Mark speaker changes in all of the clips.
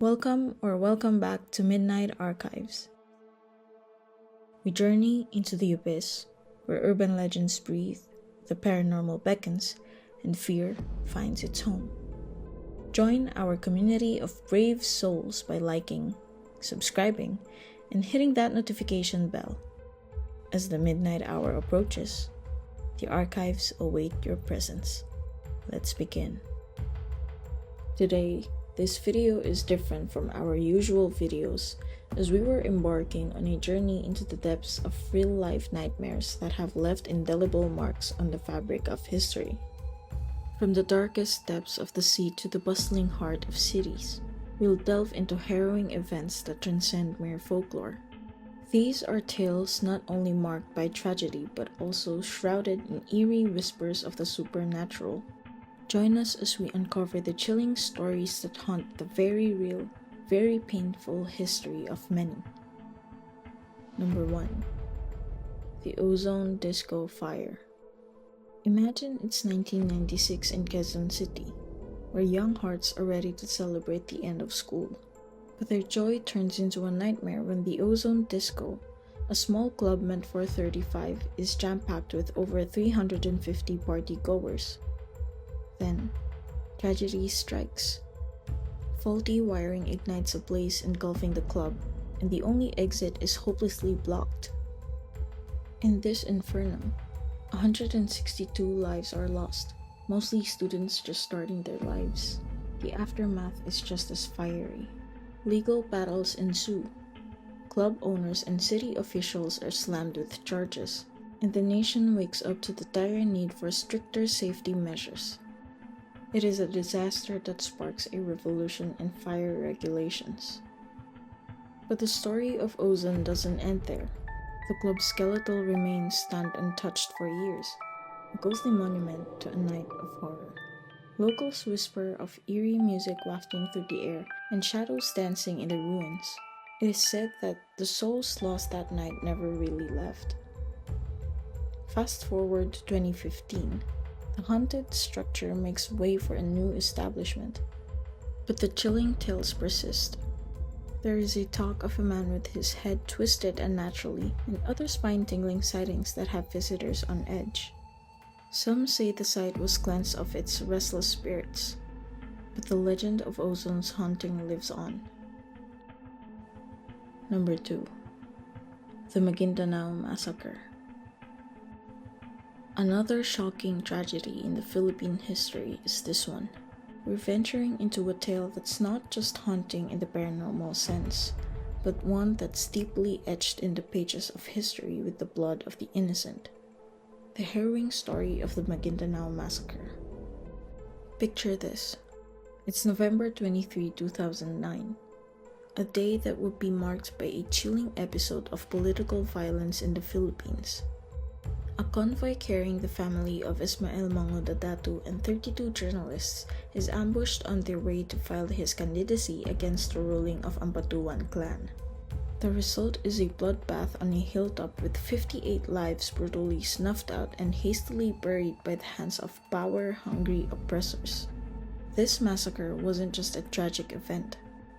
Speaker 1: Welcome back to Midnight Archives. We journey into the abyss where urban legends breathe, the paranormal beckons, and fear finds its home. Join our community of brave souls by liking, subscribing, and hitting that notification bell. As the midnight hour approaches, the archives await your presence. Let's begin. Today, this video is different from our usual videos as we were embarking on a journey into the depths of real-life nightmares that have left indelible marks on the fabric of history. From the darkest depths of the sea to the bustling heart of cities, we'll delve into harrowing events that transcend mere folklore. These are tales not only marked by tragedy but also shrouded in eerie whispers of the supernatural. Join us as we uncover the chilling stories that haunt the very real, very painful history of many. Number 1. The Ozone Disco Fire. Imagine it's 1996 in Quezon City, where young hearts are ready to celebrate the end of school. But their joy turns into a nightmare when the Ozone Disco, a small club meant for 35, is jam-packed with over 350 party-goers. Then, tragedy strikes. Faulty wiring ignites a blaze engulfing the club, and the only exit is hopelessly blocked. In this inferno, 162 lives are lost, mostly students just starting their lives. The aftermath is just as fiery. Legal battles ensue. Club owners and city officials are slammed with charges, and the nation wakes up to the dire need for stricter safety measures. It is a disaster that sparks a revolution in fire regulations. But the story of Ozone doesn't end there. The club's skeletal remains stand untouched for years, a ghostly monument to a night of horror. Locals whisper of eerie music wafting through the air and shadows dancing in the ruins. It is said that the souls lost that night never really left. Fast forward to 2015. The haunted structure makes way for a new establishment, but the chilling tales persist. There is a talk of a man with his head twisted unnaturally, and other spine-tingling sightings that have visitors on edge. Some say the site was cleansed of its restless spirits, but the legend of Ozone's haunting lives on. Number 2. The Maguindanao Massacre. Another shocking tragedy in the Philippine history is this one. We're venturing into a tale that's not just haunting in the paranormal sense, but one that's deeply etched in the pages of history with the blood of the innocent. The harrowing story of the Maguindanao Massacre. Picture this. It's November 23, 2009. A day that would be marked by a chilling episode of political violence in the Philippines. A convoy carrying the family of Ismael Mango and 32 journalists is ambushed on their way to file his candidacy against the ruling of Ampatuan clan. The result is a bloodbath on a hilltop with 58 lives brutally snuffed out and hastily buried by the hands of power-hungry oppressors. This massacre wasn't just a tragic event.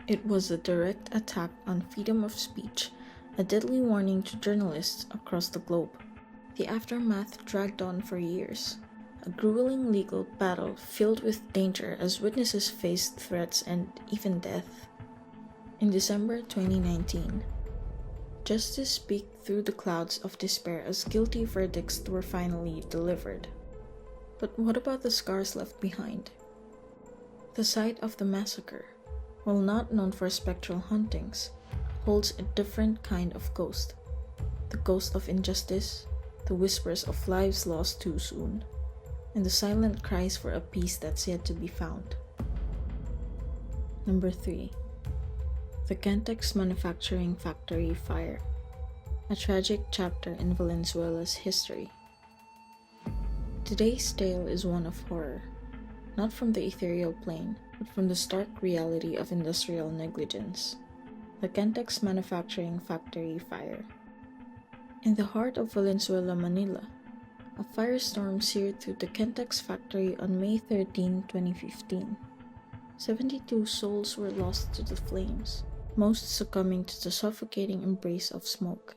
Speaker 1: It was a direct attack on freedom of speech, a deadly warning to journalists across the globe. The aftermath dragged on for years, a grueling legal battle filled with danger as witnesses faced threats and even death. In December 2019, justice peeked through the clouds of despair as guilty verdicts were finally delivered. But what about the scars left behind? The site of the massacre, while not known for spectral hauntings, holds a different kind of ghost. The ghost of injustice, the whispers of lives lost too soon, and the silent cries for a peace that's yet to be found. Number 3. The Kentex Manufacturing Factory Fire. A tragic chapter in Valenzuela's history. Today's tale is one of horror, not from the ethereal plane, but from the stark reality of industrial negligence. The Kentex Manufacturing Factory Fire. In the heart of Valenzuela, Manila, a firestorm seared through the Kentex factory on May 13, 2015. 72 souls were lost to the flames, most succumbing to the suffocating embrace of smoke.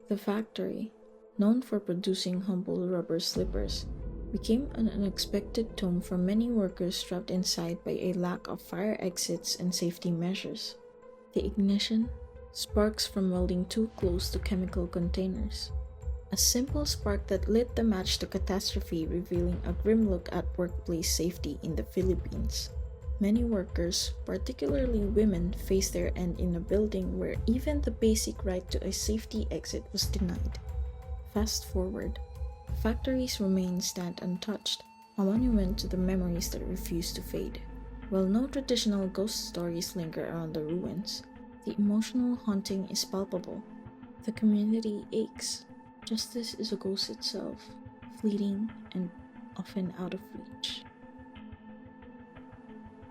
Speaker 1: The factory, known for producing humble rubber slippers, became an unexpected tomb for many workers trapped inside by a lack of fire exits and safety measures. The ignition? Sparks from welding too close to chemical containers. A simple spark that lit the match to catastrophe, revealing a grim look at workplace safety in the Philippines. Many workers, particularly women, faced their end in a building where even the basic right to a safety exit was denied. Fast forward, the factory's remains stand untouched, a monument to the memories that refuse to fade. While no traditional ghost stories linger around the ruins, the emotional haunting is palpable. The community aches. Justice is a ghost itself, fleeting and often out of reach.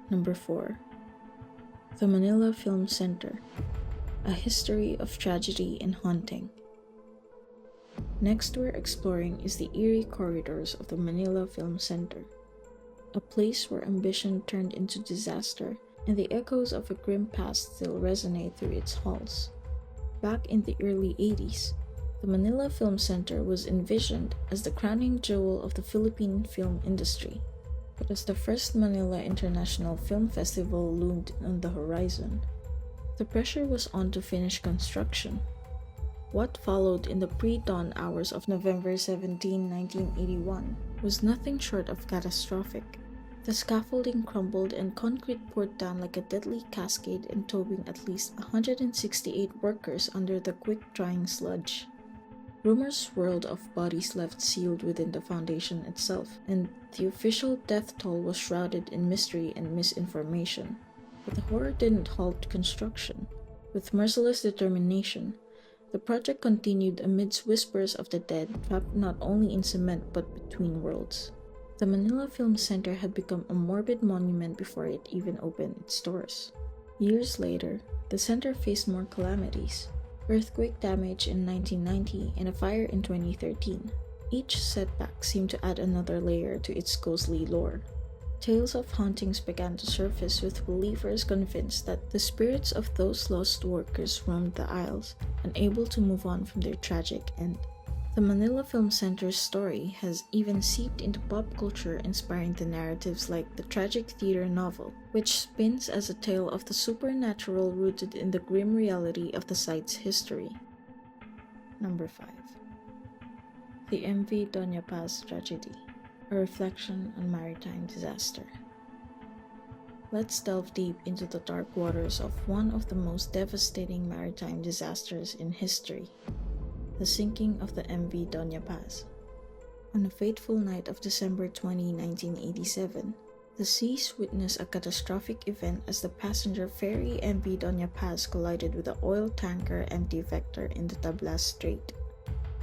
Speaker 1: Number 4. The Manila Film Center, a history of tragedy and haunting. Next we're exploring is the eerie corridors of the Manila Film Center, a place where ambition turned into disaster and the echoes of a grim past still resonate through its halls. Back in the early 80s, the Manila Film Center was envisioned as the crowning jewel of the Philippine film industry. But as the first Manila International Film Festival loomed on the horizon, the pressure was on to finish construction. What followed in the pre-dawn hours of November 17, 1981 was nothing short of catastrophic. The scaffolding crumbled and concrete poured down like a deadly cascade, entombing at least 168 workers under the quick-drying sludge. Rumors swirled of bodies left sealed within the foundation itself, and the official death toll was shrouded in mystery and misinformation. But the horror didn't halt construction. With merciless determination, the project continued amidst whispers of the dead trapped not only in cement but between worlds. The Manila Film Center had become a morbid monument before it even opened its doors. Years later, the center faced more calamities. Earthquake damage in 1990 and a fire in 2013. Each setback seemed to add another layer to its ghostly lore. Tales of hauntings began to surface, with believers convinced that the spirits of those lost workers roamed the aisles, unable to move on from their tragic end. The Manila Film Center's story has even seeped into pop culture, inspiring the narratives like the tragic theater novel, which spins as a tale of the supernatural rooted in the grim reality of the site's history. Number 5. The MV Doña Paz Tragedy, a reflection on maritime disaster. Let's delve deep into the dark waters of one of the most devastating maritime disasters in history. The sinking of the MV Doña Paz. On a fateful night of December 20, 1987, the seas witnessed a catastrophic event as the passenger ferry MV Doña Paz collided with the oil tanker MT Vector in the Tablas Strait.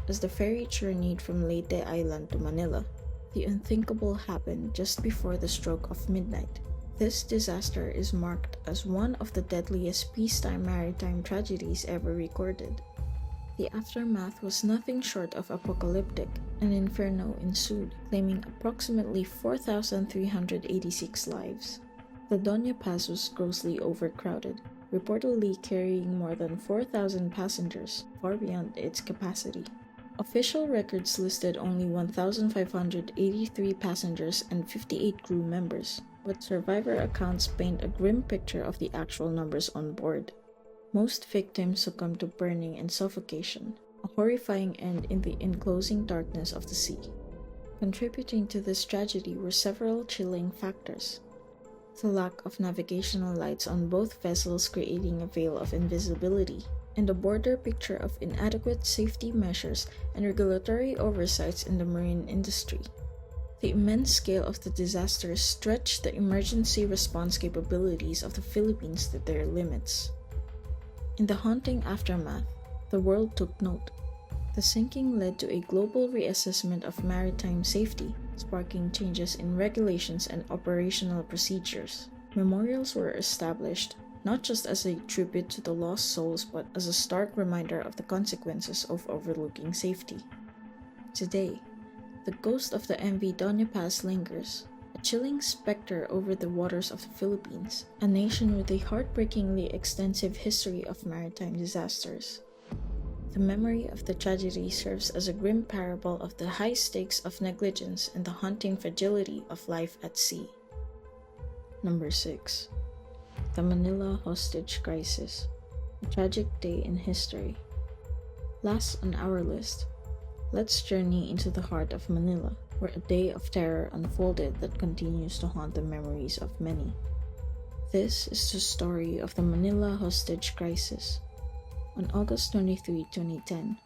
Speaker 1: As the ferry journeyed from Leyte Island to Manila, the unthinkable happened just before the stroke of midnight. This disaster is marked as one of the deadliest peacetime maritime tragedies ever recorded. The aftermath was nothing short of apocalyptic. An inferno ensued, claiming approximately 4,386 lives. The Doña Paz was grossly overcrowded, reportedly carrying more than 4,000 passengers, far beyond its capacity. Official records listed only 1,583 passengers and 58 crew members, but survivor accounts paint a grim picture of the actual numbers on board. Most victims succumbed to burning and suffocation, a horrifying end in the enclosing darkness of the sea. Contributing to this tragedy were several chilling factors. The lack of navigational lights on both vessels, creating a veil of invisibility, and a border picture of inadequate safety measures and regulatory oversights in the marine industry. The immense scale of the disaster stretched the emergency response capabilities of the Philippines to their limits. In the haunting aftermath, the world took note. The sinking led to a global reassessment of maritime safety, sparking changes in regulations and operational procedures. Memorials were established, not just as a tribute to the lost souls, but as a stark reminder of the consequences of overlooking safety. Today, the ghost of the MV Doña Paz lingers, a chilling specter over the waters of the Philippines, a nation with a heartbreakingly extensive history of maritime disasters. The memory of the tragedy serves as a grim parable of the high stakes of negligence and the haunting fragility of life at sea. Number 6. The Manila Hostage Crisis, a tragic day in history. Last on our list, let's journey into the heart of Manila, where a day of terror unfolded that continues to haunt the memories of many. This is the story of the Manila Hostage Crisis. On August 23, 2010,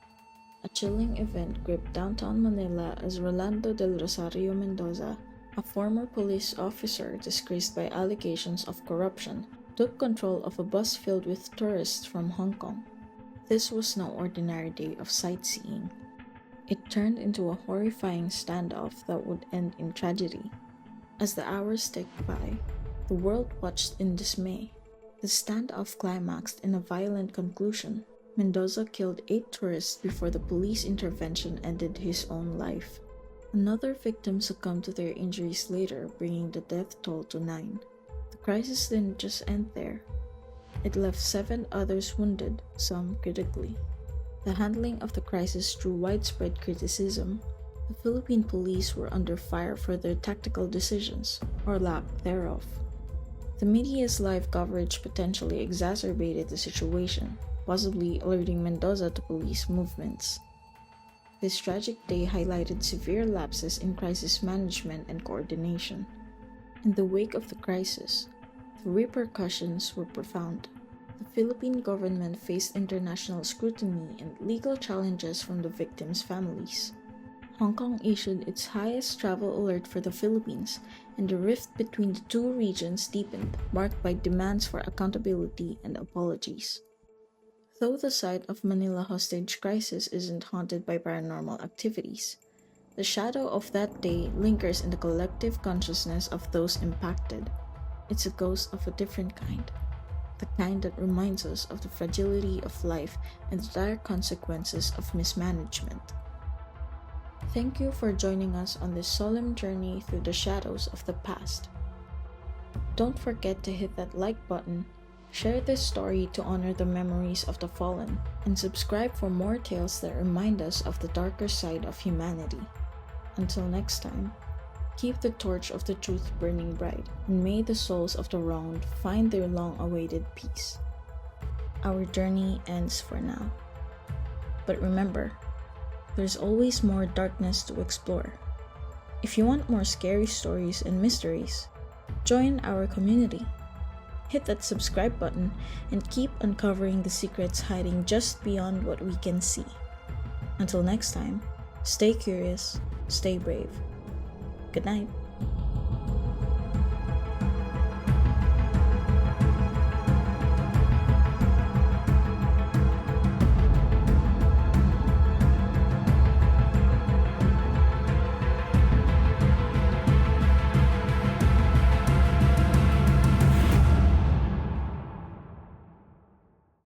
Speaker 1: a chilling event gripped downtown Manila as Rolando del Rosario Mendoza, a former police officer disgraced by allegations of corruption, took control of a bus filled with tourists from Hong Kong. This was no ordinary day of sightseeing. It turned into a horrifying standoff that would end in tragedy. As the hours ticked by, the world watched in dismay. The standoff climaxed in a violent conclusion. Mendoza killed 8 tourists before the police intervention ended his own life. Another victim succumbed to their injuries later, bringing the death toll to 9. The crisis didn't just end there. It left 7 others wounded, some critically. The handling of the crisis drew widespread criticism. The Philippine police were under fire for their tactical decisions, or lack thereof. The media's live coverage potentially exacerbated the situation, possibly alerting Mendoza to police movements. This tragic day highlighted severe lapses in crisis management and coordination. In the wake of the crisis, the repercussions were profound. The Philippine government faced international scrutiny and legal challenges from the victims' families. Hong Kong issued its highest travel alert for the Philippines, and the rift between the two regions deepened, marked by demands for accountability and apologies. Though the site of Manila hostage crisis isn't haunted by paranormal activities, the shadow of that day lingers in the collective consciousness of those impacted. It's a ghost of a different kind, the kind that reminds us of the fragility of life and the dire consequences of mismanagement. Thank you for joining us on this solemn journey through the shadows of the past. Don't forget to hit that like button, share this story to honor the memories of the fallen, and subscribe for more tales that remind us of the darker side of humanity. Until next time, keep the torch of the truth burning bright, and may the souls of the wronged find their long-awaited peace. Our journey ends for now. But remember, there's always more darkness to explore. If you want more scary stories and mysteries, join our community. Hit that subscribe button and keep uncovering the secrets hiding just beyond what we can see. Until next time, stay curious, stay brave. Good night.